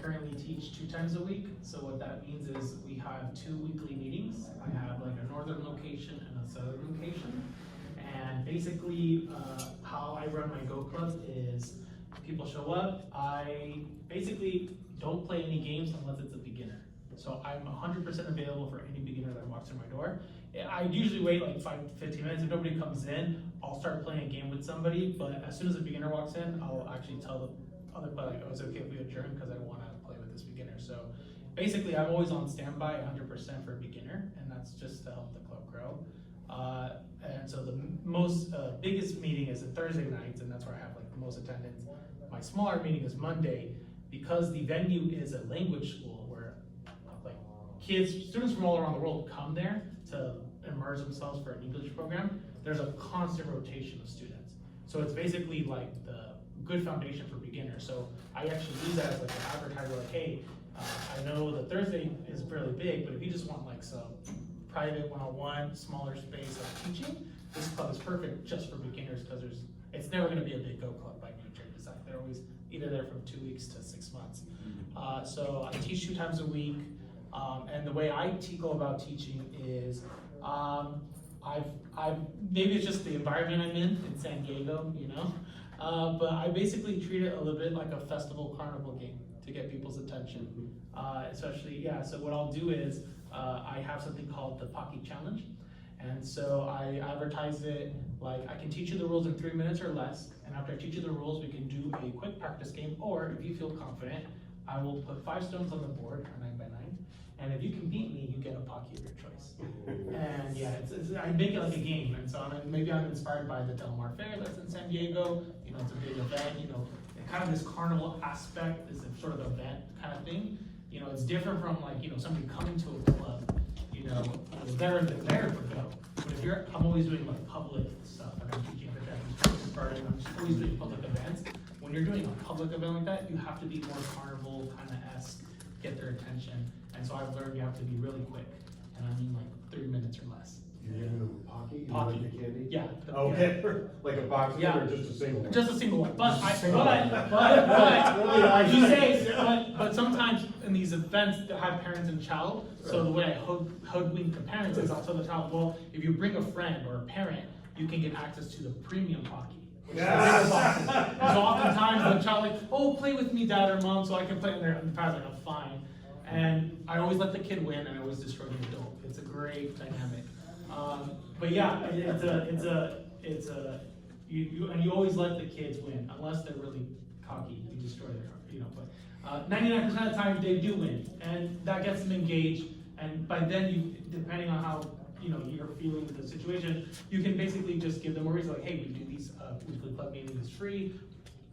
currently teach 2 times a week. So what that means is we have 2 weekly meetings. I have like a northern location and a southern location. And basically, how I run my Go Club is people show up. I basically don't play any games unless it's a beginner. So I'm 100% available for any beginner that walks through my door. I usually wait like 5-15 minutes. If nobody comes in, I'll start playing a game with somebody. But as soon as a beginner walks in, I'll actually tell the other player, like, oh, it's okay if we adjourn because I want to play with this beginner. So basically, I'm always on standby 100% for a beginner, and that's just to help the club grow. And so the most biggest meeting is a Thursday nights, and that's where I have like the most attendance. My smaller meeting is Monday, because the venue is a language school where like students from all around the world come there to immerse themselves for an English program. There's a constant rotation of students. So it's basically like the good foundation for beginners. So I actually use that as like an advertiser, like, hey, I know the Thursday is fairly big, but if you just want like some private one-on-one, smaller space of teaching, this club is perfect just for beginners because it's never going to be a big Go Club by nature. Design. They're always either there from 2 weeks to 6 months. So I teach 2 times a week, and the way I go about teaching is maybe it's just the environment I'm in San Diego, you know, but I basically treat it a little bit like a festival carnival game to get people's attention, especially, yeah, so what I'll do is I have something called the Pocky Challenge, and so I advertise it like I can teach you the rules in 3 minutes or less, and after I teach you the rules, we can do a quick practice game, or if you feel confident, I will put 5 stones on the board, 9 by 9, and if you can beat me, you get a Pocky of your choice. And yeah, I make it like a game, and so maybe I'm inspired by the Del Mar Fair that's in San Diego. You know, it's a big event. You know, kind of this carnival aspect is a sort of event kind of thing. You know, it's different from like somebody coming to a club. You know, they're there for go. But if I'm always doing like public stuff, and I'm teaching for that. I'm just always doing public events. When you're doing a public event like that, you have to be more carnival kind of esque, get their attention. And so I've learned you have to be really quick, and I mean like 3 minutes or less. You're giving them a Pocky? Pocky. Like the candy? Yeah. Okay, like a box Yeah. or just a single one? Just a single one. But but sometimes in these events they have parents and child. So the way I hoodwink the parents is I'll tell the child, well, if you bring a friend or a parent, you can get access to the premium Pocky. So oftentimes the child like, oh, play with me, dad or mom, so I can play in there. And the parents are like, fine. And I always let the kid win, and I always destroy the adult. It's a great dynamic. But yeah, you always let the kids win unless they're really cocky. You destroy their, But 99% of the time they do win, and that gets them engaged. And by then, depending on how you're feeling with the situation, you can basically just give them a reason like, hey, we do these weekly club meetings free.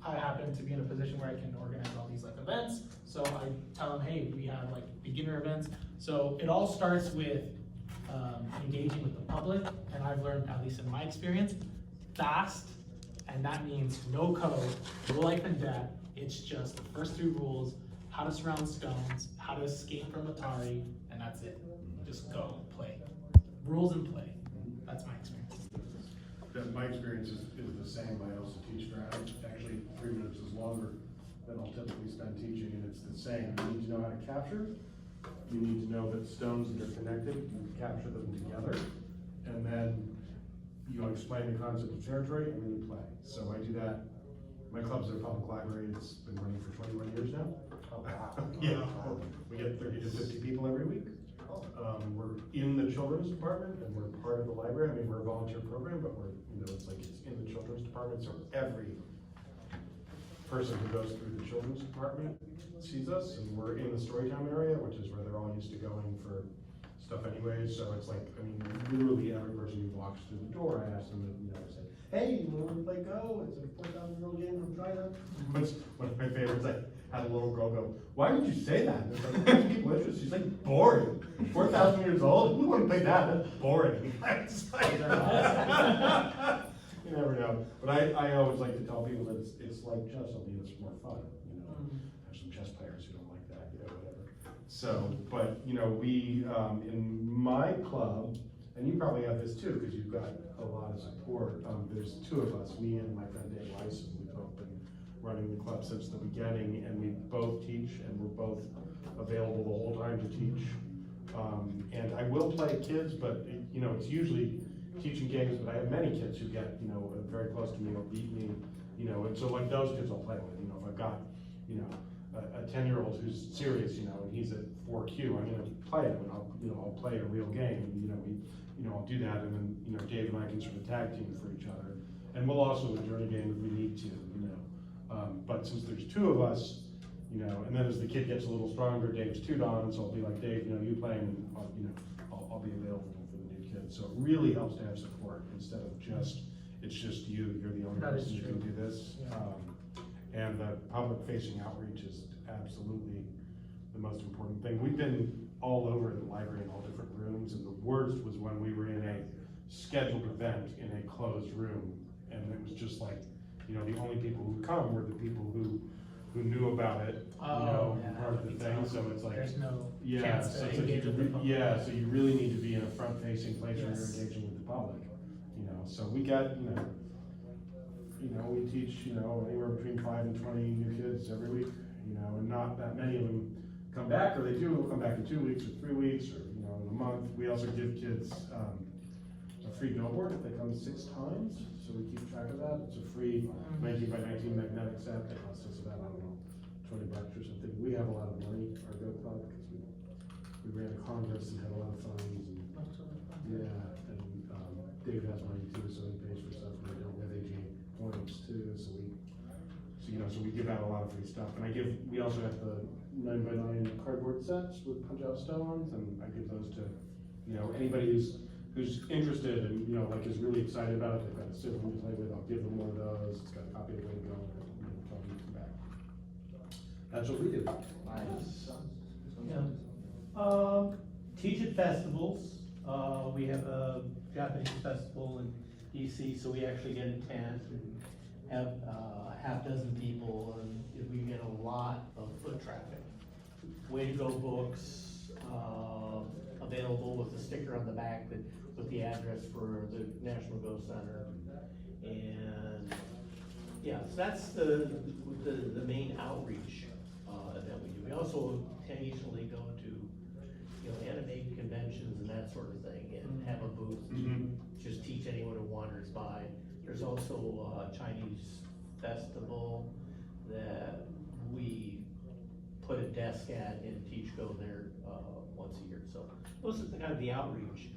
I happen to be in a position where I can organize all these like events, so I tell them, hey, we have like beginner events. So it all starts with engaging with the public, and I've learned, at least in my experience, fast, and that means no code, no life and death. It's just the first 3 rules: how to surround stones, how to escape from Atari, and that's it. Just go play. Rules and play. That's my experience. My experience is the same. I also teach draft. Actually, 3 minutes is longer than I'll typically spend teaching, and it's the same. You need to know how to capture. You need to know that stones that are connected, you capture them together, and then you explain the concept of territory, and then you play. So I do that. My club's at a public library. It's been running for 21 years now. Oh, wow. Yeah, we get 30 to 50 people every week. We're in the children's department, and we're part of the library. I mean, we're a volunteer program, but it's in the children's department, so every person who goes through the children's department sees us, and we're in the Storytime area, which is where they're all used to going for stuff anyways. So it's like, literally every person who walks through the door, I ask them to, say, hey, you want to play Go? It's a 4,000-year-old game from China. One of my favorites, I had a little girl go, why would you say that? It's like, there's people interested. She's like, boring. 4,000 years old? Who wouldn't play that? That's boring. It's like, you never know. But I always like to tell people that it's like chess, only it's more fun. There's some chess players who don't like that, whatever. So, but we in my club, and you probably have this too, because you've got a lot of support. There's 2 of us, me and my friend Dave Weiss, and we've both been running the club since the beginning, and we both teach, and we're both available the whole time to teach. And I will play kids, but you know, it's usually teaching games, but I have many kids who get, you know, very close to me or beat me, you know, and so like those kids I'll play with, you know, if I've got, you know, a 10-year-old who's serious, you know, and he's at 4Q, I'm gonna play him, and I'll play a real game, and, you know, I'll do that, and then, you know, Dave and I can sort of tag team for each other, and we'll also adjourn a game if we need to, you know, but since there's two of us, you know, and then as the kid gets a little stronger, Dave's 2 on, so I'll be like, Dave, you know, you play, and I'll be available for the new kid, so it really helps to have support, instead of just, it's just you're the only That is person who can true. do this. Yeah. And the public-facing outreach is absolutely the most important thing. We've been all over the library in all different rooms, and the worst was when we were in a scheduled event in a closed room, and it was just like, you know, the only people who come were the people who knew about it, you know, yeah, part of the that'd be thing, tough. so it's like, There's no yeah, chance so to it's like engage with the public. yeah, so you really need to be in a front-facing place where you're Yes. engaging with the public, you know, so we got, you know, we teach, you know, anywhere between 5 and 20 new kids every week, you know, and not that many of them come back, or they do, will come back in 2 weeks or 3 weeks, or, you know, in a month. We also give kids, a free billboard if they come 6 times, so we keep track of that. It's a free 19 by 19 magnetic set that costs us about, I don't know, $20 or something. We have a lot of money, our Go Club, because we ran a congress and had a lot of funds, and yeah, and Dave has money too, so he pays for stuff, and we don't have AGA points too, so we give out a lot of free stuff, and we also have the 9 by 9 cardboard sets with punch out stones, and I give those to, you know, anybody who's interested and, you know, like is really excited about it, they've got a sibling to play with, I'll give them one of those, it's got a copy of the Way to Go, and tell them to come back. That's what we do. Nice. Yeah. Teach at festivals. We have a Japanese festival in DC, so we actually get a tent and have a half dozen people, and we get a lot of foot traffic. Way to Go books, available with a sticker on the back with the address for the National Go Center. And yeah, so that's the main outreach that we do. We also occasionally go to, you know, anime conventions and that sort of thing, and have a booth to just teach anyone who wanders by. There's also a Chinese festival that we put a desk at and teach Go there once a year. So those are the kind of the outreach.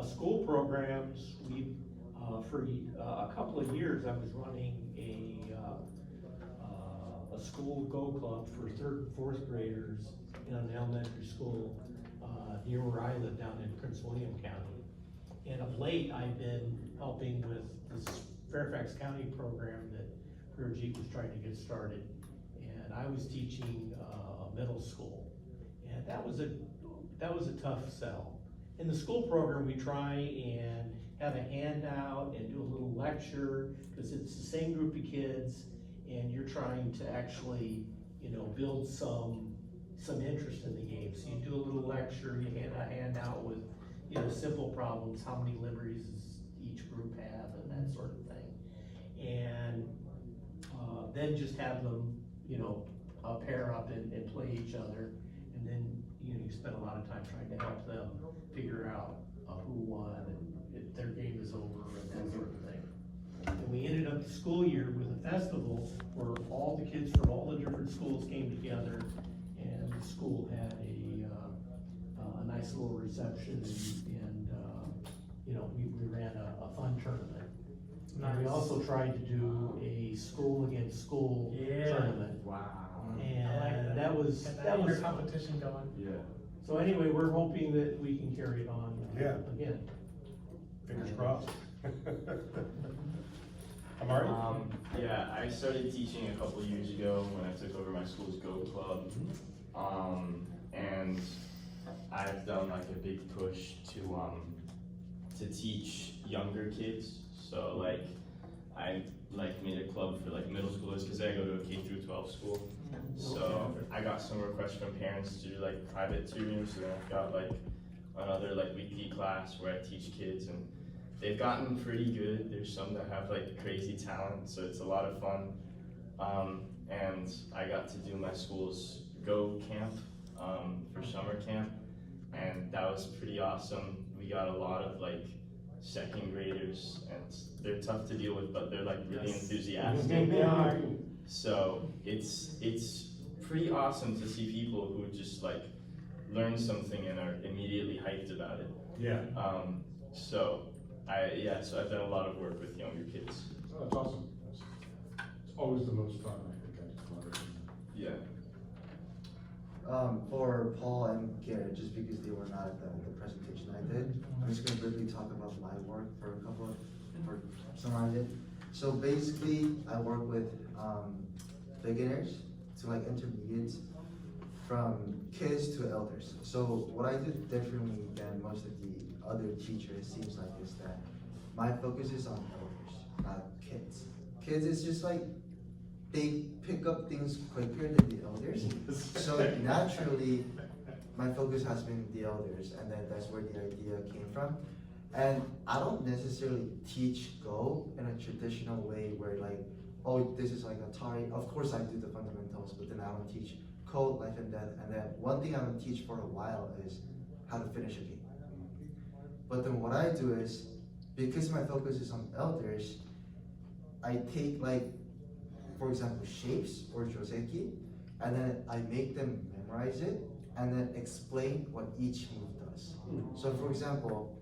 School programs, for a couple of years, I was running a school Go Club for 3rd and 4th graders in an elementary school near where I live down in Prince William County. And of late, I've been helping with this Fairfax County program that Gurjeet was trying to get started. And I was teaching a middle school, and that was a tough sell. In the school program, we try and have a handout and do a little lecture, because it's the same group of kids, and you're trying to actually, you know, build some interest in the game. So you do a little lecture, you hand a handout with, you know, simple problems, how many liberties does each group have, and that sort of thing. And then just have them, you know, pair up and play each other, and then, you know, you spend a lot of time trying to help them figure out who won and if their game is over and that sort of thing. And we ended up the school year with a festival where all the kids from all the different schools came together, and the school had a nice little reception, and you know, we ran a fun tournament. And we Nice. also tried to do a school against school Yeah. tournament. Wow. And that was, Get your competition going. Yeah. so anyway, we're hoping that we can carry it on Yeah. again. Fingers crossed. Amari? Yeah, I started teaching a couple years ago when I took over my school's Go Club. And I've done like a big push to teach younger kids. So like, I like made a club for like middle schoolers, because I go to a K-12 school. So I got some requests from parents to do like private tutoring, so then I've got like another like weekly class where I teach kids, and they've gotten pretty good. There's some that have like crazy talent, so it's a lot of fun. And I got to do my school's Go camp for summer camp, and that was pretty awesome. We got a lot of like second graders, and they're tough to deal with, but they're like really Yes. enthusiastic. So it's pretty awesome to see people who just like learn something and are immediately hyped about it. Yeah. So I've done a lot of work with younger kids. Oh, that's awesome. It's always the most fun, I think, I collaborate. Yeah. For Paul and Garrett, just because they were not at the presentation I did, I'm just gonna briefly talk about my work for some I did. So basically, I work with beginners to like intermediates, from kids to elders. So what I did differently than most of the other teachers, seems like, is that my focus is on elders, not kids. Kids is just like, they pick up things quicker than the elders. So naturally, my focus has been the elders, and then that's where the idea came from. And I don't necessarily teach Go in a traditional way where like, oh, this is like Atari. Of course I do the fundamentals, but then I don't teach code, life and death. And then one thing I'm gonna teach for a while is how to finish a game. But then what I do is, because my focus is on elders, I take like, for example, shapes or joseki, and then I make them memorize it, and then explain what each move does. So for example,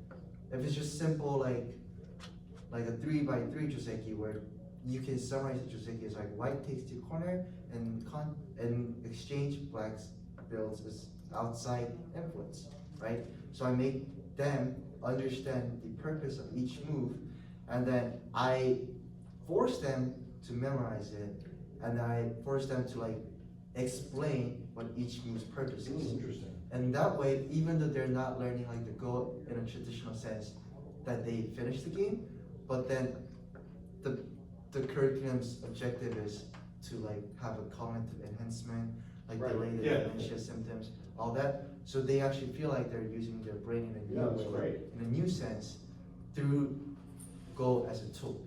if it's just simple like a 3x3 joseki where you can summarize the joseki as like white takes the corner and exchange black's builds is outside influence, right? So I make them understand the purpose of each move, and then I force them to memorize it, and then I force them to like explain what each move's purpose is. Interesting. And that way, even though they're not learning like the Go in a traditional sense, that they finish the game, but then the curriculum's objective is to like have a cognitive enhancement, like Right. delay the Yeah. dementia symptoms, all that. So they actually feel like they're using their brain in a Yeah, new that's way, great. in a new sense, through Go as a tool.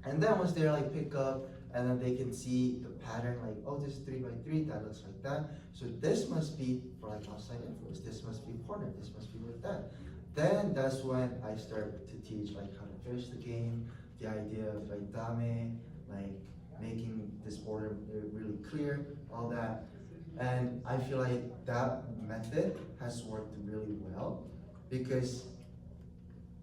And then once they're like pick up, and then they can see the pattern, like, oh, this is 3x3, that looks like that. So this must be for like outside influence, this must be corner, this must be like that. Then that's when I start to teach like how to finish the game, the idea of like dame, like making this order really clear, all that. And I feel like that method has worked really well, because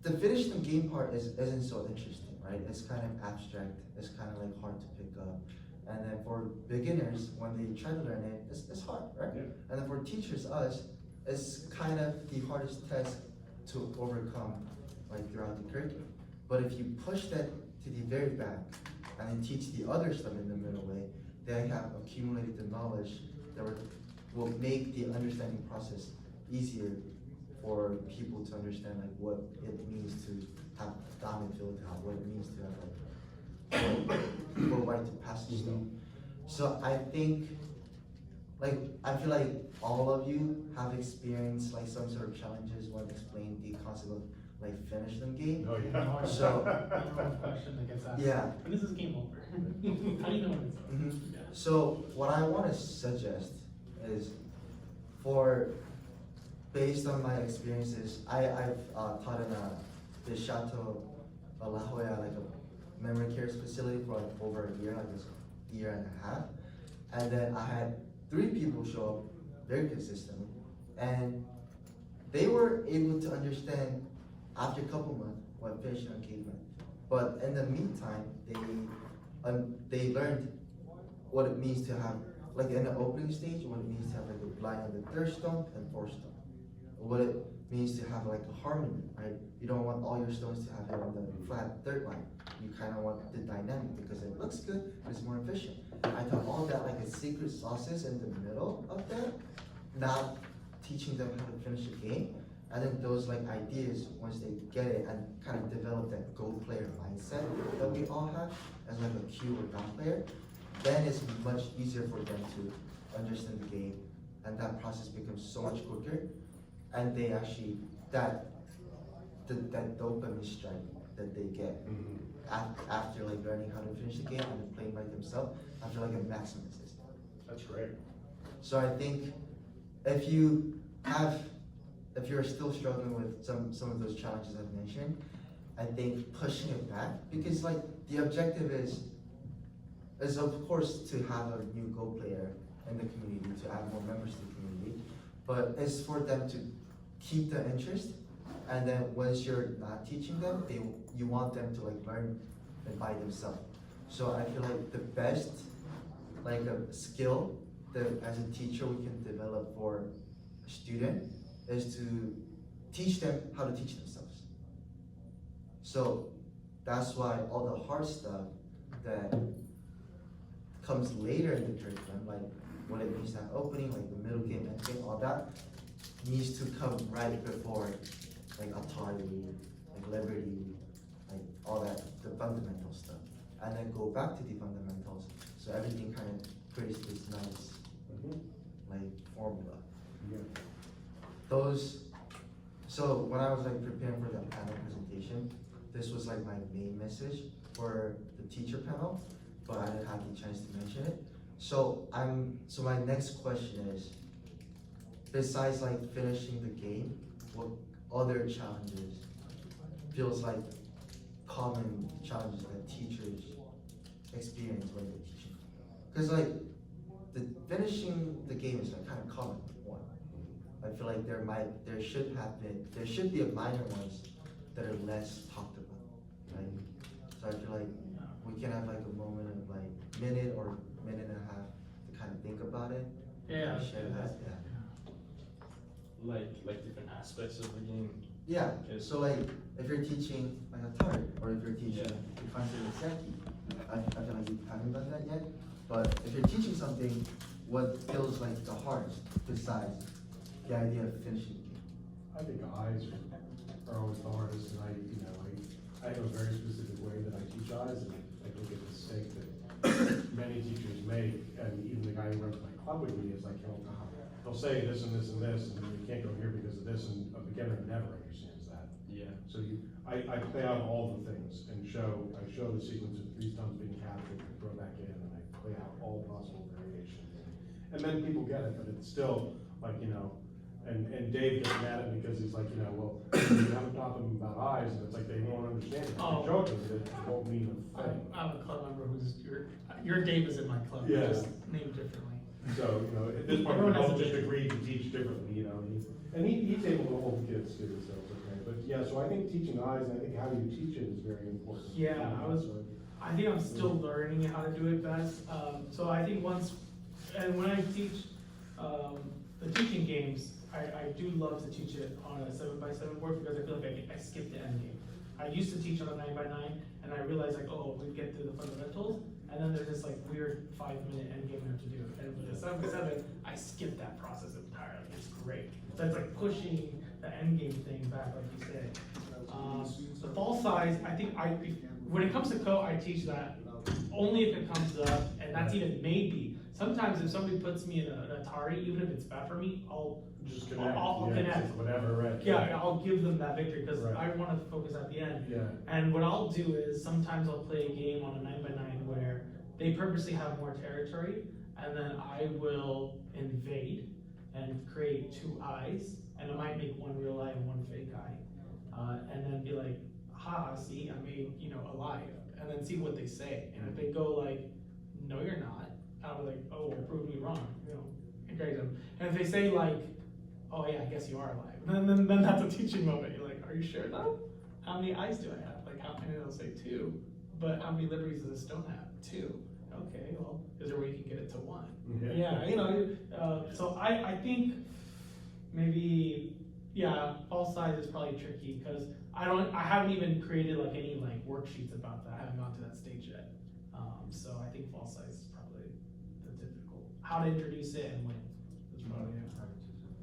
the finish the game part isn't so interesting, right? It's kind of abstract, it's kind of like hard to pick up. And then for beginners, when they try to learn it, it's hard, right? Yeah. And then for teachers, us, it's kind of the hardest test to overcome like throughout the curriculum. But if you push that to the very back and then teach the other stuff in the middle way, they have accumulated the knowledge that will make the understanding process easier for people to understand like what it means to have dominant filled out, what it means to have like go right to passage stuff. So I think, like, I feel like all of you have experienced like some sort of challenges when explaining the concept of like finish them game. Oh, yeah. So- Number one question that gets asked. Yeah. When is this game over? How do you know when it's over? Mhm. Yeah. So what I want to suggest is, based on my experiences, I've taught in the Chateau La Jolla, like a memory care facility for like over a year, like a year and a half. And then I had 3 people show up very consistently, and they were able to understand after a couple months what finishing a game meant. But in the meantime, they learned what it means to have, like in the opening stage, what it means to have like a line on the 3rd stone and 4th stone. What it means to have like a harmony, right? You don't want all your stones to have it on the flat 3rd line. You kind of want the dynamic because it looks good, but it's more efficient. I taught all that like a secret sauces in the middle of that, not teaching them how to finish the game. And then those like ideas, once they get it and kind of develop that Go player mindset that we all have as like a Q or down player, then it's much easier for them to understand the game, and that process becomes so much quicker. And they actually, that dopamine strike that they get Mhm. after like learning how to finish the game and then playing by themselves after like a maximum system. That's great. So I think if you're still struggling with some of those challenges I've mentioned, I think pushing it back, because like the objective is of course to have a new Go player in the community, to add more members to the community, but it's for them to keep the interest, and then once you're not teaching them, you want them to like learn it by themselves. So I feel like the best like a skill that as a teacher we can develop for a student is to teach them how to teach themselves. So that's why all the hard stuff that comes later in the curriculum, like what it means to have opening, like the middle game, end game, all that needs to come right before like Atari, like Liberty, like all that, the fundamental stuff. And then go back to the fundamentals, so everything kind of creates this nice Mhm. like formula. Yeah. So when I was like preparing for that panel presentation, this was like my main message for the teacher panel, but I didn't have the chance to mention it. So my next question is, besides like finishing the game, what other challenges feels like common challenges that teachers experience when they're teaching? Because like finishing the game is like kind of common one. I feel like there should be a minor ones that are less talked about, right? So I feel like we can have like a moment of like minute or minute and a half to kind of think about it. Yeah. and share that, yeah. Like different aspects of the game. Yeah, Okay. so like if you're teaching like a target, or if you're teaching Yeah. Defensive Seki, I feel like you haven't done that yet. But if you're teaching something, what feels like the hardest besides the idea of finishing the game? I think eyes are always the hardest, and I have a very specific way that I teach eyes, and I think it's a mistake that many teachers make, and even the guy who runs my club with me is like, he'll say this and this and this, and you can't go here because of this, and a beginner never understands that. Yeah. So I play out all the things and I show the sequence of 3 stones being captured and throw back in, and I play out all possible variations. And then people get it, but it's still like, and Dave gets mad at me because he's like, well, you haven't taught them about eyes, and it's like they won't understand it. Oh. If you show them, it won't mean a thing. I have a club member who's, your Dave is in my club, Yeah. just named differently. So, at this point, we Everyone has both a just different- agreed to teach differently, and he's able to hold kids too, so it's okay. But yeah, so I think teaching eyes, and I think how you teach it is very important. Yeah, I think I'm still learning how to do it best. So I think when I teach, the teaching games, I do love to teach it on a 7x7 board because I feel like I skipped the end game. I used to teach on a 9x9 and I realized like, oh, we get through the fundamentals and then there's this like weird 5-minute end game we have to do. And with the 7x7, I skipped that process entirely. It's great. So it's like pushing the end game thing back, like you said. The ball size, I think when it comes to Go, I teach that only if it comes up, and that's even maybe. Sometimes if somebody puts me in an Atari, even if it's bad for me, I'll Just connect. I'll yeah, connect. just Whatever, right. yeah, I'll give them that victory because Right. I want to focus at the end. Yeah. And what I'll do is sometimes I'll play a game on a 9x9 where they purposely have more territory, and then I will invade and create 2 eyes, and I might make 1 real eye and 1 fake eye, and then be like, "Ha, see, I made alive," and then see what they say. And if they go like, "No, you're not," I'll be like, "Oh, well, prove me wrong," encourage them. And if they say like, "Oh yeah, I guess you are alive," then that's a teaching moment. You're like, "Are you sure though? How many eyes do I have? Like how many?" They'll say 2, but how many liberties does a stone have? 2. Okay, well, is there a way you can get it to 1? Yeah, so I think maybe, yeah, ball size is probably tricky because I haven't even created like any like worksheets about that. I haven't gone to that stage yet. So I think ball size is probably the difficult. How to introduce it and when is probably it.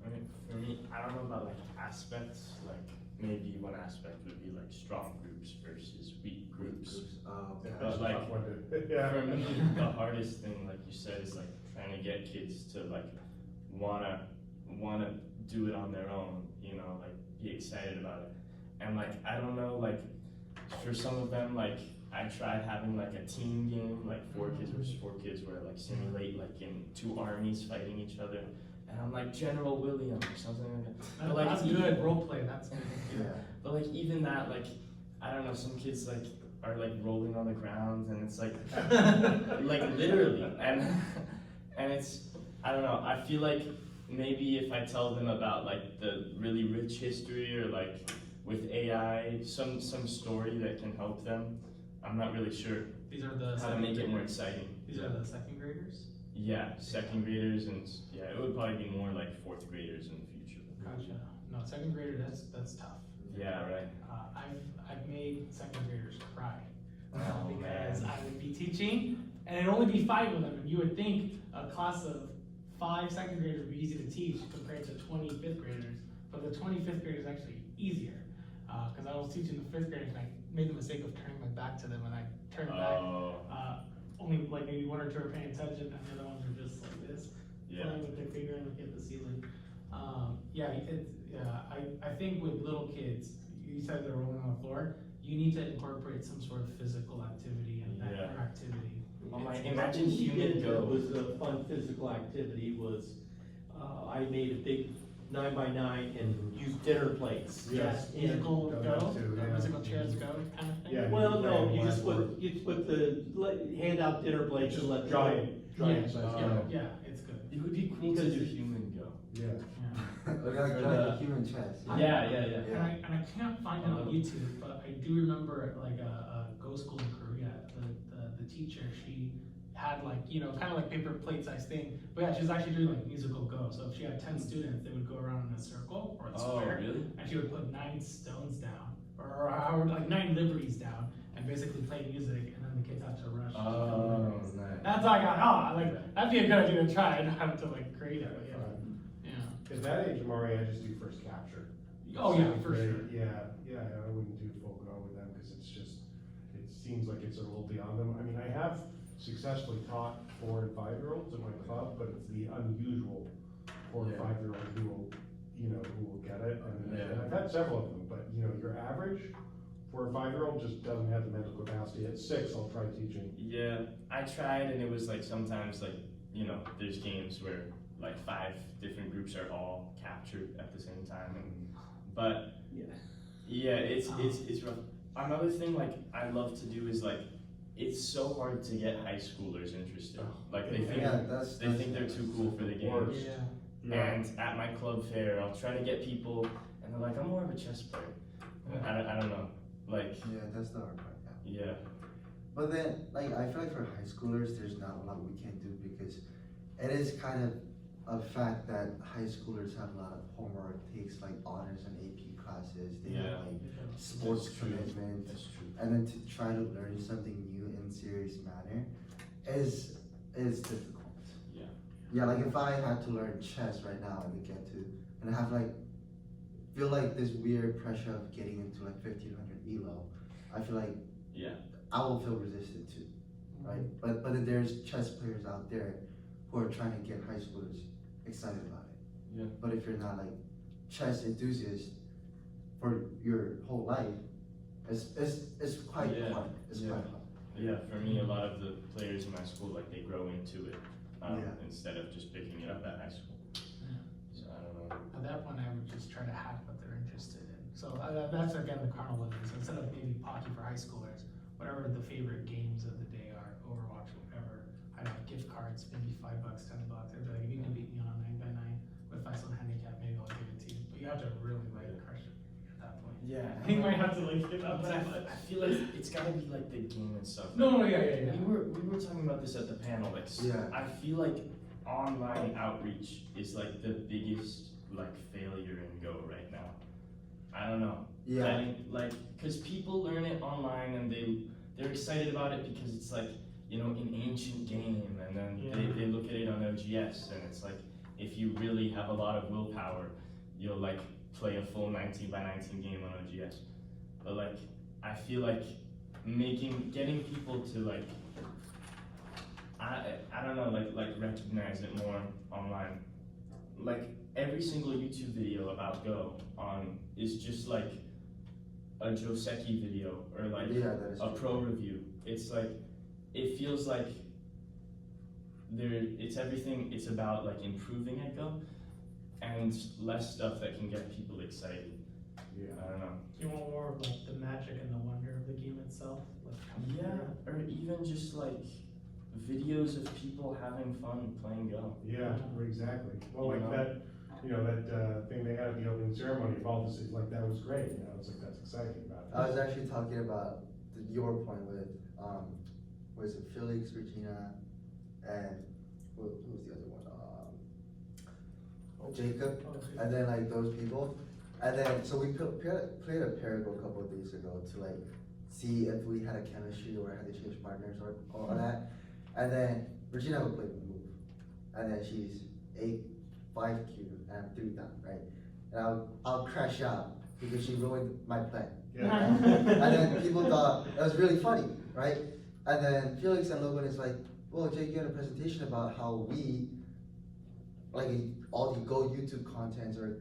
I mean, for me, I don't know about like aspects, like maybe one aspect would be like strong groups versus weak groups. But like, Yeah. for me, the hardest thing, like you said, is like trying to get kids to like wanna do it on their own, like be excited about it. And like, I don't know, like for some of them, like I tried having like a team game, like 4 kids versus 4 kids, where like simulate like in 2 armies fighting each other, and I'm like General William or something like that. But, like, That's even- good, role play, that's good. Yeah. But like even that, like I don't know, some kids like are like rolling on the ground, and it's like like literally, and it's, I don't know, I feel like maybe if I tell them about like the really rich history, or like with AI, some story that can help them, I'm not really sure These are the. how to make it more exciting. These are the second graders? Yeah, second graders, and yeah, it would probably be more like 4th graders in the future. Gotcha. No, second grader, that's tough. Yeah, right. I've made second graders cry. Oh, Because man. I would be teaching, and it'd only be 5 of them, and you would think a class of 5 second graders would be easy to teach compared to 20 5th graders, but the 20 5th graders are actually easier. Cause I was teaching the 5th graders, and I made the mistake of turning my back to them, and I turned back, Oh, only like maybe 1 or 2 are paying attention, and the other ones are just like this, yeah. playing with their finger and looking at the ceiling. I think with little kids, you said they're rolling on the floor, you need to incorporate some sort of physical activity and Yeah. that activity. Oh my, What imagine we human did go. that was a fun physical activity was, I made a big 9x9 and used dinner plates. Yes. And- Musical Go go, too, yeah. musical chairs go kind of thing? Yeah. Well, you no, play you just blackboard. put hand out dinner plates and let. Giant size. Yeah, it's good. It would be cool to do human go. Yeah. Yeah. Like a human chest. Yeah. And I can't find it on YouTube, but I do remember like a Go school in Korea, the teacher, she had like, kind of like paper plate size thing, but yeah, she was actually doing like musical Go, so if she had 10 students, they would go around in a circle or a Oh, square, really? and she would put 9 stones down, or however, like 9 liberties down, and basically play music, and then the kids have to rush. Oh, nice. That's all I got, that'd be a good idea to try, I don't have to like create it, yeah. At that age, Amari, I just do first capture. Oh, yeah, Second for grade, sure. Yeah, I wouldn't do full go with them, cause it's just, it seems like it's a little beyond them. I mean, I have successfully taught 4 and 5-year-olds in my club, but it's the unusual 4 and Yeah. 5-year-old who will, who will get it. And Yeah. I've had several of them, but your average 4 or 5-year-old just doesn't have the mental capacity. At 6, I'll try teaching. Yeah, I tried, and it was like sometimes like, there's games where like 5 different groups are all captured at the same time, but yeah, it's rough. Another thing like I love to do is like, it's so hard to get high schoolers interested. Like they think Yeah, that's. they think they're too cool for the games. And at my club fair, I'll try to get people, and they're like, I'm more of a chess player. I don't know, like, Yeah, that's the hard part, yeah. yeah. But then, like, I feel like for high schoolers, there's not a lot we can do because it is kind of a fact that high schoolers have a lot of homework, takes like honors and AP classes, they Yeah. have like sports That's true. commitment, That's true. and then to try to learn something new in serious manner is difficult. Yeah. Yeah, like if I had to learn chess right now and I have like, feel like this weird pressure of getting into like 1500 ELO, I feel like Yeah. I will feel resistant too, right? But then there's chess players out there who are trying to get high schoolers excited about it. Yeah. But if you're not like chess enthusiast for your whole life, it's quite Yeah. hard. It's Yeah. quite hard. Yeah, for me, a lot of the players in my school, like, they grow into it, Yeah. instead of just picking it up at high school. So, I don't know. At that point, I would just try to hack what they're interested in. So that's again the carnal living. So instead of maybe hockey for high schoolers, whatever the favorite games of the day are, Overwatch, whatever, I'd have gift cards, maybe $5, $10. I'd be like, if you can beat me on a 9x9 with Faisal handicap, maybe I'll give it to you. But you have to really like crush it at that point. Yeah. You might have to like give up But that much. I feel like it's gotta be like the game and stuff. No, yeah. We were talking about this at the panel, like, Yeah. I feel like online outreach is like the biggest, like, failure in Go right now. I don't know. Yeah. Like, cause people learn it online and they're excited about it because it's like, an ancient game, and then they look at it on OGS, and it's like, if you really have a lot of willpower, you'll like play a full 19x19 game on OGS. But like, I feel like getting people to like, I don't know, like recognize it more online. Like every single YouTube video about Go is just like a Joseki video or like Yeah, that is a true. pro review. It's like, it feels like it's everything, it's about like improving Echo and less stuff that can get people excited. Yeah. I don't know. You want more of like the magic and the wonder of the game itself? Like coming Yeah, together? or even just like videos of people having fun playing Go. Yeah, exactly. Well, You like know? that, that thing they had at the opening ceremony of all this, like, that was great, it's like, that's exciting about it. I was actually talking about your point with, was it Felix, Regina, and who was the other one? Jacob, Oh, okay. and then like those people, and then, so we played a Parago a couple of days ago to like see if we had a chemistry or had to change partners or all that, and then Regina would play the move, and then she's 5Q and I'm 3 down, right? And I'll crash out because she ruined my plan. Yeah. And then people thought it was really funny, right? And then Felix and Logan is like, well, Jake, you had a presentation about how we, like, all the Go YouTube contents are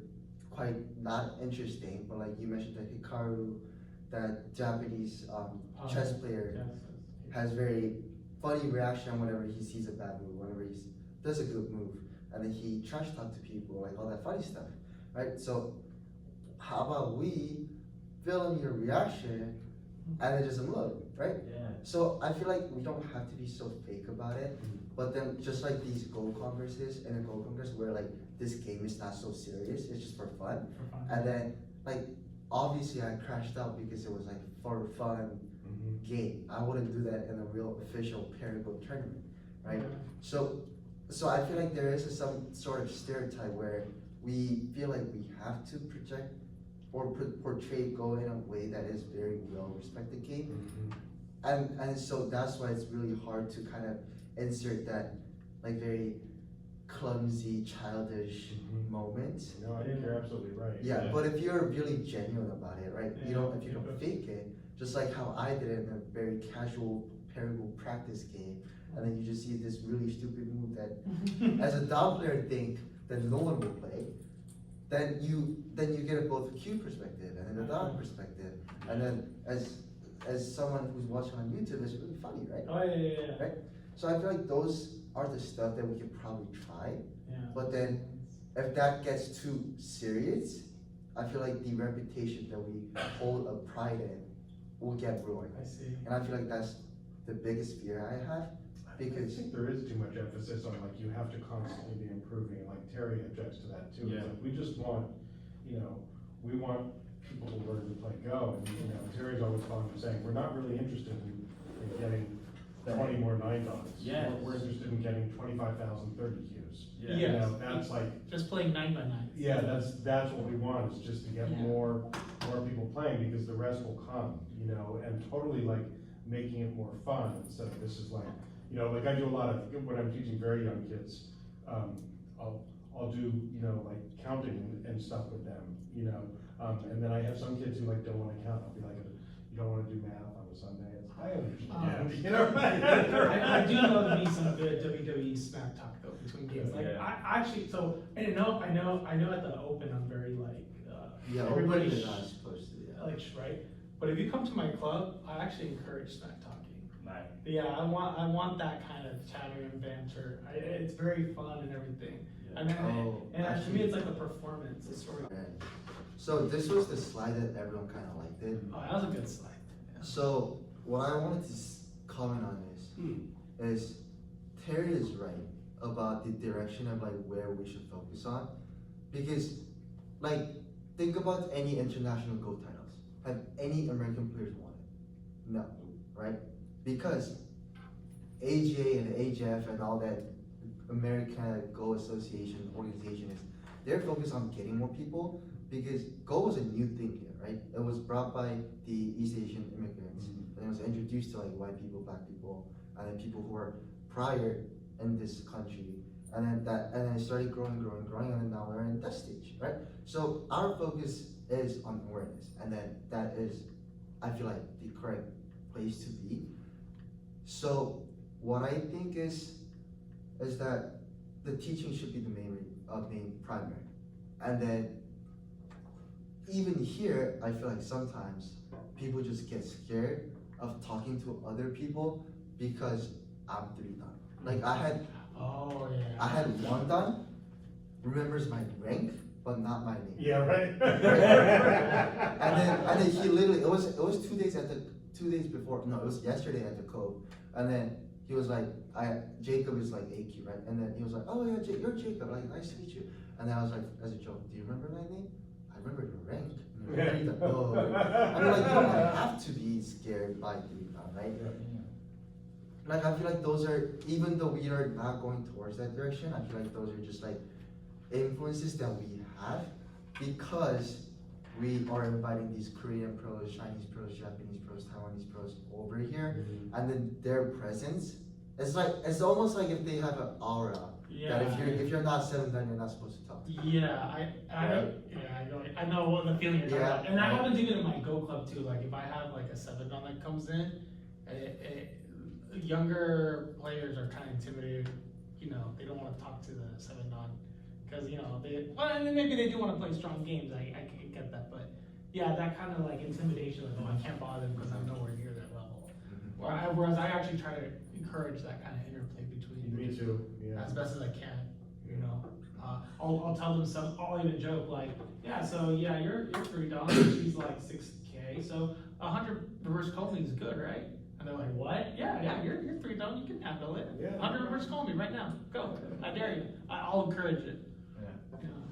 quite not interesting, but like you mentioned that Hikaru, that Japanese chess player, Yes. has very funny reaction whenever he sees a bad move, whenever he does a good move, and then he trash talk to people, like all that funny stuff, right? So how about we film your reaction and then just upload, right? Yeah. So I feel like we don't have to be so fake about it, but then just like these Go Congresses and a Go Congress where like this game is not so serious, it's just for fun. For fun. And then like obviously I crashed out because it was like for fun Mhm. game. I wouldn't do that in a real official Parago tournament, right? Yeah. So I feel like there is some sort of stereotype where we feel like we have to project or portray Go in a way that is very well respected game. Mhm. And so that's why it's really hard to kind of insert that like very clumsy, childish Mhm. moment. No, I think you're absolutely right. Yeah, Yeah. but if you're really genuine about it, right? You don't, if you Yeah. don't fake it, just like how I did it in a very casual Parago practice game, and then you just see this really stupid move that, as a down player, think that no one will play. Then you get a both Q perspective and then a down perspective, and then as someone who's watching on YouTube, it's really funny, right? Oh, yeah. Right? So I feel like those are the stuff that we could probably try. Yeah. But then, if that gets too serious, I feel like the reputation that we hold a pride in will get ruined. I see. And I feel like that's the biggest fear I have, I because, think there is too much emphasis on like, you have to constantly be improving, like Terry objects to that too. It's Yeah. like, we just want, we want people to learn to play Go, and, Terry's always fond of saying, we're not really interested in getting 20 more 9-dots. Yes. We're interested in getting 25,000 30 Qs. Yeah. You know, Yes. that's like, Just playing 9x9. yeah, that's what we want, is just to get Yeah. more people playing, because the rest will come, and totally like making it more fun, instead of this is like, like I do a lot of, when I'm teaching very young kids, I'll do, like counting and stuff with them, and then I have some kids who like don't wanna count, I'll be like, you don't wanna do math on a Sunday, it's, I understand, I do know there be some good WWE smack talk though between games. Like Yeah. I actually, so I know at the Open I'm very like yeah, everybody open is not supposed to, yeah. like right. But if you come to my club, I actually encourage smack talking. Right. Yeah, I want that kind of chatter and banter. It's very fun and everything. Yeah. And then, Oh, and to actually- me it's like a performance, a story. Right. So this was the slide that everyone kind of liked it. Oh, that was a good slide. Yeah. So what I wanted to comment on is Terry is right about the direction of like where we should focus on, because like think about any international Go titles. Have any American players won it? No, right? Because AJ and AJF and all that American Go Association organization is, they're focused on getting more people, because Go was a new thing here, right? It was brought by the East Asian immigrants, and it was introduced to like white people, black people, and then people who were prior in this country, and then it started growing, and then now we're in that stage, right? So our focus is on awareness, and then that is, I feel like, the correct place to be. So what I think is that the teaching should be the main primary, and then even here, I feel like sometimes people just get scared of talking to other people because I'm 3 dan. Like Oh, yeah. I had 1 dan, remembers my rank, but not my name. Yeah, right? And then he literally, it was 2 days 2 days before, no, it was yesterday at the Cove. And then he was like, Jacob is like AQ, right? And then he was like, oh yeah, you're Jacob, like nice to meet you. And then I was like, as a joke, do you remember my name? I remember your rank. And you're 3 dan. Oh. I mean, like, you don't have to be scared by 3 dan, right? Like, I feel like those are, even though we are not going towards that direction, I feel like those are just like influences that we have because we are inviting these Korean pros, Chinese pros, Japanese pros, Taiwanese pros over here, and then their presence, it's like, it's almost like if they have an aura, that if you're not 7 dan, you're not supposed to talk. I know what the feeling you're talking Yeah. about, and that happens even in my Go Club too. Like if I have like a 7 dan that comes in, younger players are kind of intimidated. You know, they don't want to talk to the 7 dan because and then maybe they do want to play strong games. I can get that, but yeah, that kind of like intimidation, like I can't bother them because I'm nowhere near that level. Whereas I actually try to encourage that kind of interplay between. Me too, yeah. As best as I can, you know. I'll tell them some. I'll even joke like, yeah, so yeah, you're $3. She's like 6K, so 100 reverse call me is good, right? And they're like, what? Yeah, you're $3. You can handle it. Yeah. 100 reverse call me right now. Go. I dare you. I'll encourage it. Yeah.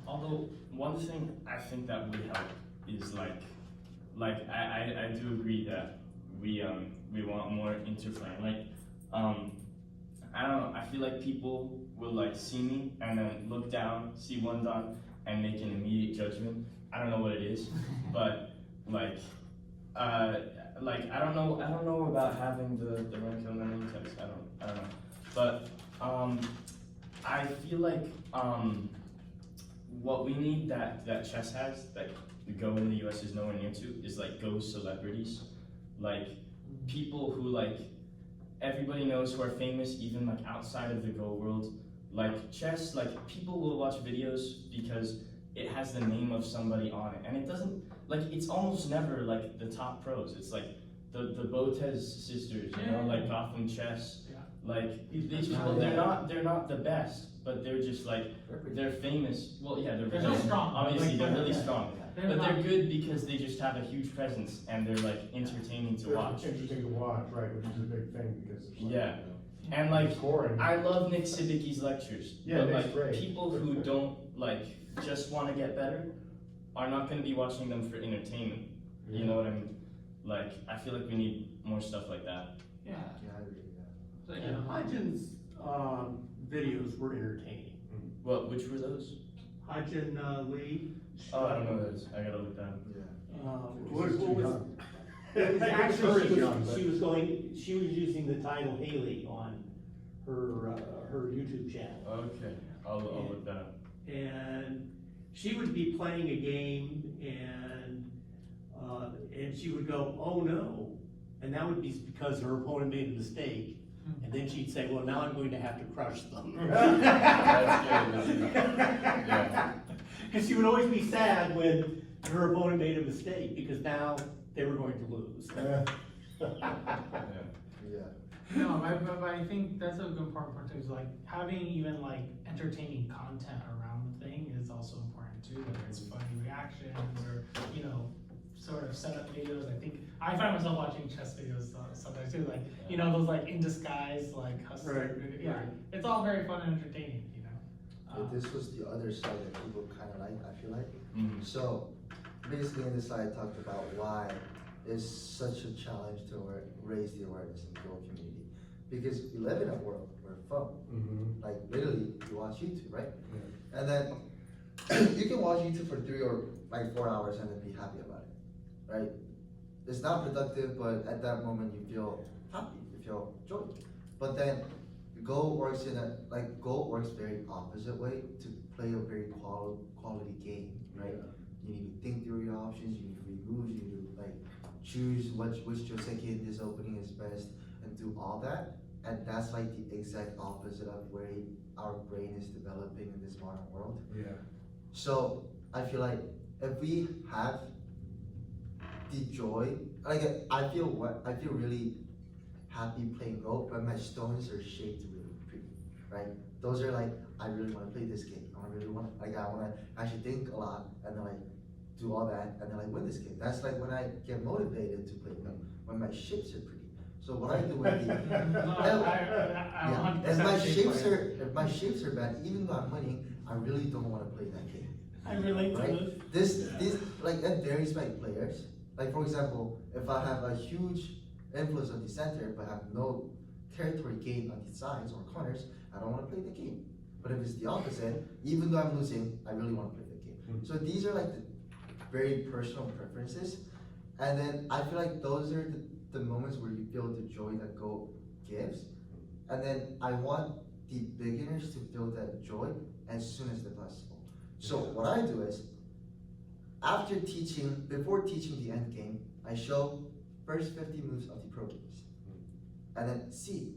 Although one thing I think that would help is like I do agree that we want more interplay. Like I don't know, I feel like people will like see me and then look down, see 1 dan and make an immediate judgment. I don't know what it is, but I don't know about having the rank on the name tags. I don't know. But I feel like what we need that chess has that the Go in the US is nowhere near to is like Go celebrities. Like people who like everybody knows who are famous even like outside of the Go world. Like chess, like people will watch videos because it has the name of somebody on it. And it doesn't, like it's almost never like the top pros. It's like the Botez sisters, you know, like Gotham Chess. Yeah. Like these people, they're not the best, but they're just like, they're famous. Well, yeah, They're so strong. Obviously, Like, they're really yeah. strong. They're But not- they're good because they just have a huge presence and they're like entertaining to watch. Interesting to watch, right, which is a big thing because it's like, Yeah. you know, And like, scoring. I love Nick Sibicki's lectures. Yeah, but Nick's like great. people who don't like just want to get better are not going to be watching them for entertainment. You know what I mean? Like, I feel like we need more stuff like that. Yeah. Yeah, I agree with that. So, And you know, Hajin's videos were entertaining. What? Which were those? Hajin Lee. Oh, I don't know those. I gotta look down. Yeah. What He's too was? young. It was actually, Very young, but- she was using the title Haley on her YouTube channel. Okay, I'll look that up. And she would be playing a game and she would go, oh no. And that would be because her opponent made a mistake. And then she'd say, well, now I'm going to have to crush them. That's good. Yeah. Because she would always be sad when her opponent made a mistake because now they were going to lose. Yeah. Yeah. no, but I think that's a good important part too, is like having even like entertaining content around the thing is also important too, whether it's funny reactions or, you know, sort of setup videos. I think, I find myself watching chess videos sometimes too, like, you know, those like in disguise, like hustler, Right, yeah, right. it's all very fun and entertaining, you know? But this was the other side that people kind of like, I feel like. Mhm. So, basically in this slide I talked about why it's such a challenge to raise the awareness in the Go community. Because we live in a world where phone, Mhm. like literally you watch YouTube, right? Yeah. And then you can watch YouTube for 3 or like 4 hours and then be happy about it, right? It's not productive, but at that moment you feel happy, you feel joy. But then Go works Go works very opposite way to play a very quality game, right? You need to think through your options, you need to read moves, you need to like choose which Joseki in this opening is best and do all that. And that's like the exact opposite of where our brain is developing in this modern world. Yeah. So I feel like if we have the joy, like I feel really happy playing Go, but my stones are shaped really pretty, right? Those are like, I really wanna play this game, I really wanna, I wanna actually think a lot, and then like, do all that, and then like win this game. That's like when I get motivated to play Go, when my shapes are pretty. So what I do with the, No, I'm yeah, 100% if my shape shapes player. are, if my shapes are bad, even though I'm winning, I really don't wanna play that game. I relate to Right? this. This, like, that varies by players. Like, for example, if I have a huge influence on the center, but have no territory gain on the sides or corners, I don't wanna play the game. But if it's the opposite, even though I'm losing, I really wanna play the game. So these are like the very personal preferences. And then I feel like those are the moments where you feel the joy that Go gives. And then I want the beginners to feel that joy as soon as possible. So what I do is, before teaching the end game, I show first 50 moves of the pro games. And then see.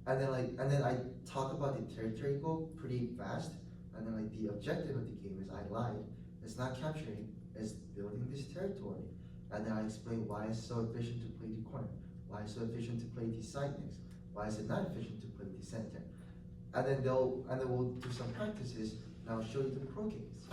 And then I talk about the territory goal pretty fast. And then like the objective of the game is I lied. It's not capturing, it's building this territory. And then I explain why it's so efficient to play the corner, why it's so efficient to play the side next, why is it not efficient to play the center. And then we'll do some practices, and I'll show you the pro games.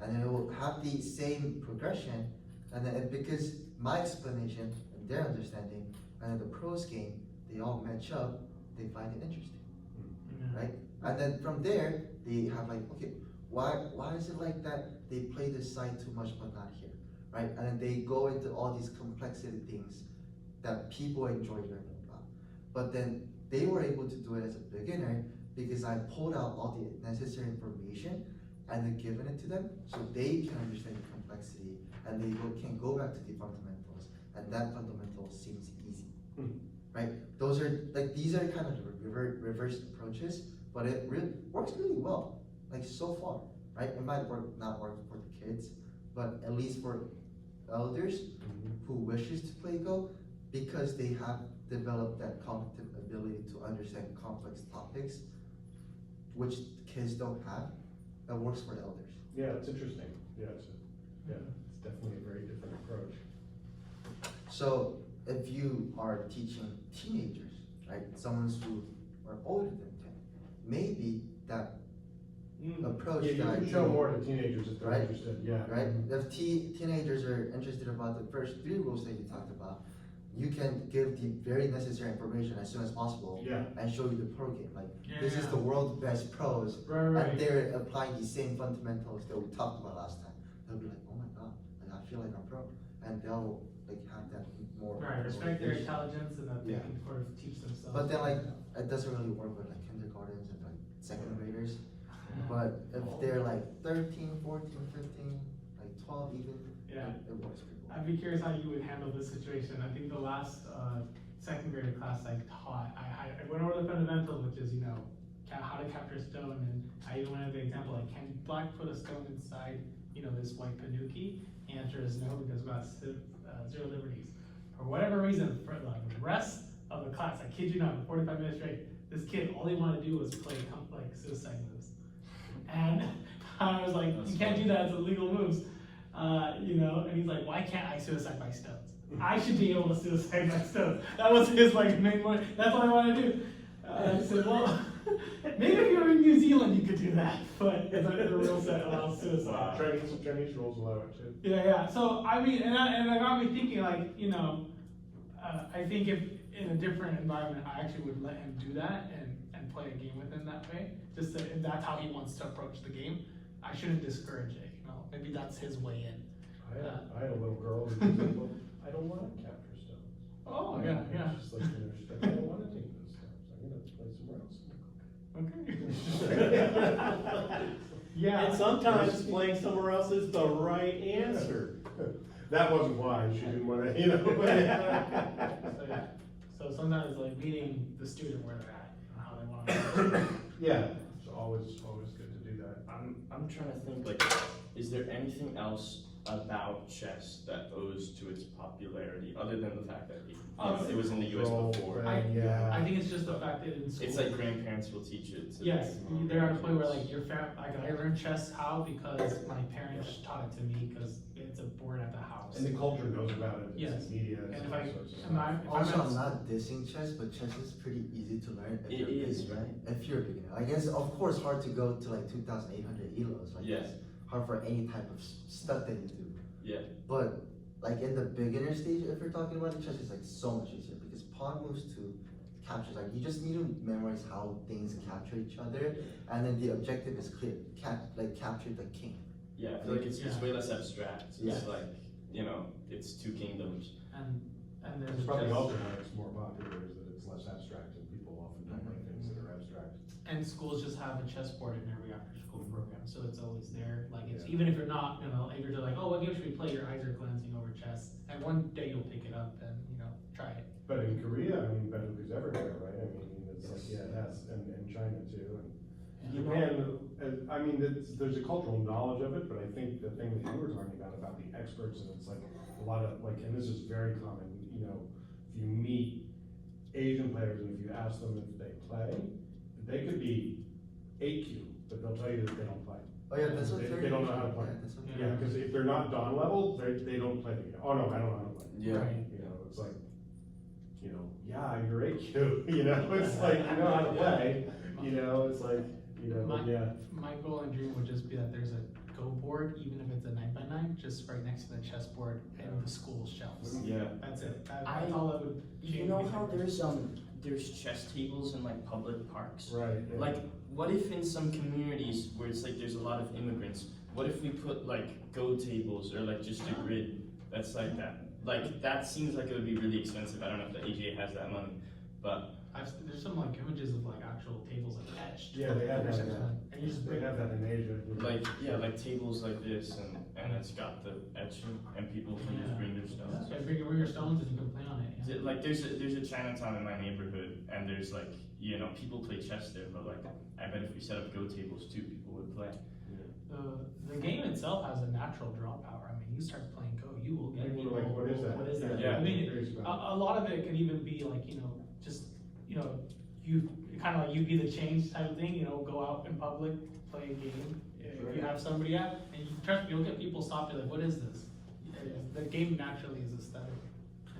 And then it will have the same progression, and then because my explanation and their understanding, and then the pros game, they all match up, they find it interesting, right? And then from there, they have like, okay, why is it like that? They play this side too much, but not here, right? And then they go into all these complexity things that people enjoy learning about. But then they were able to do it as a beginner because I pulled out all the necessary information and then given it to them so they can understand the complexity and they can go back to the fundamentals, and that fundamental seems easy, right? These are kind of the reverse approaches, but it works really well, like so far, right? It might not work for the kids, but at least for elders who wishes to play Go, because they have developed that cognitive ability to understand complex topics, which kids don't have, that works for elders. Yeah, it's interesting, it's definitely a very different approach. So if you are teaching teenagers, right, someone who are older than 10, maybe that approach Yeah, you that I can show do, more to teenagers if they're right? interested, yeah. right? If teenagers are interested about the first 3 rules that you talked about, you can give the very necessary information as soon as possible Yeah. and show you the pro game. Like, this is Yeah. the world's best pros, Right. and they're applying the same fundamentals that we talked about last time. They'll be like, oh my god, like, I feel like I'm pro, and they'll like have that more. Right, respect their motivation. intelligence and that they Yeah. can sort of teach themselves. But then like, it doesn't really work with like kindergartens and like second graders. But if they're like 13, 14, 15, like 12 even, Yeah. it works pretty well. I'd be curious how you would handle this situation. I think the last second grade class I taught, I went over the fundamentals, which is, how to capture a stone, and I even went into the example, like, can black put a stone inside, this white Panuki? Answer is no, because we've got 0 liberties. For whatever reason, for the rest of the class, I kid you not, 45 minutes straight, this kid, all he wanted to do was play like suicide moves. And I was like, you can't do that, it's illegal moves. And he's like, why can't I suicide by stones? I should be able to suicide by stones. That was his main one. That's what I want to do. I said, well, maybe if you were in New Zealand, you could do that, but the real set allows suicide. Chinese rules allow it too. Yeah. So I mean, and that got me thinking, I think if in a different environment, I actually would let him do that and play a game with him that way. Just if that's how he wants to approach the game, I shouldn't discourage it. Maybe that's his way in. I had a little girl who said, well, I don't wanna capture stones. Oh, yeah. She's like, she's like, I don't wanna take those stones, I'm gonna play somewhere else. Okay. Yeah. And sometimes playing somewhere else is the right answer. That wasn't why, she didn't wanna, So sometimes meeting the student where they're at, and how they want to. Yeah, it's always good to do that. I'm trying to think, is there anything else about chess that owes to its popularity, other than the fact that Um, it was in the US before? I think it's just the fact that in school. It's like grandparents will teach it to. Yes, they're at a point where like like I learned chess how because my parents taught it to me because it's a board at the house. And the culture knows about it, Yes. it's in media, And it's if all I- sorts of am I- stuff. Also, I'm I'm not dissing chess, but chess is pretty easy to learn if It you're a is, beginner, right? If you're a beginner, I guess, of course, hard to go to like 2,800 elos, like Yes. it's hard for any type of stuff that you do. Yeah. But like in the beginner stage, if you're talking about it, chess is like so much easier because pawn moves to captures, like you just need to memorize how things capture each other, and then the objective is clear, capture the king. Yeah, I feel like it's Yeah. way less abstract. It's Yeah. like, it's two kingdoms. And there's It's probably just- also why it's more popular, is that it's less abstract, and people often don't like things that are abstract. And schools just have a chessboard in every after-school program, so it's always there. Like it's Yeah. even if you're not, if you're like, oh, what game should we play? Your eyes are glancing over chess, and one day you'll pick it up and try it. But in Korea, I mean, Baduk is everywhere, right? I mean, it's like, yeah, it has, and China too, and Japan, I mean, there's a cultural knowledge of it, but I think the thing that you were talking about the experts, and it's like a lot of, like, and this is very common, if you meet Asian players and if you ask them if they play, they could be 8Q, but they'll tell you that they don't play. Oh yeah, that's what They don't know how to play. Yeah, that's what Yeah, because if they're not Don level, they don't play the game. Oh, no, I don't know how to play. Yeah. Right. It's like, yeah, you're 8Q, it's like, you know how to play, it's like, My- yeah. My goal and dream would just be that there's a Go board, even if it's a 9x9, just right next to the chessboard and the school shelves. Yeah. That's it. I- That's all that would. You know how there's chess tables in like public parks? Right. Yeah. Like, what if in some communities where it's like there's a lot of immigrants, what if we put like Go tables or like just a grid that's like that? Like, that seems like it would be really expensive. I don't know if the AGA has that money, but There's some like images of like actual tables like etched. Yeah, they have that. And you just They have that in Asia. like, yeah, like tables like this and it's got the etching and people can just bring their stones. So bring your stones and you can play on it. Is it, like, there's a Chinatown in my neighborhood and there's like, people play chess there, but like, I bet if we set up Go tables too, people would play. The game itself has a natural draw power. I mean, you start playing Go, you will get People people. are like, what is that? What is that? Yeah. I mean, Curious about a lot of it can even be like, just, you kind of like you be the change type of thing, go out in public, play a game. If you have somebody at, and trust me, you'll get people stopped, like, what is this? The game naturally is aesthetic.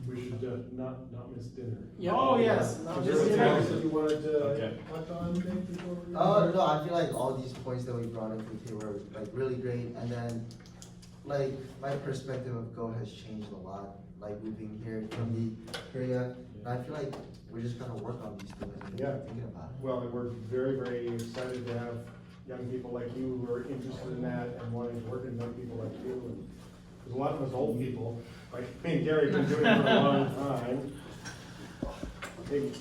We should not miss dinner. Oh, yes. Is Just there dinner. anything else that you wanted to Okay. touch on, Dave, before we? No, I feel like all these points that we brought up with you were like really great, and then like my perspective of Go has changed a lot, like moving here from the area, and I feel like we're just gonna work on these things and Yeah. thinking about it. Well, and we're very, very excited to have young people like you who are interested in that and wanting to work with young people like you. And there's a lot of us old people, like me and Gary have been doing it for a long time. Big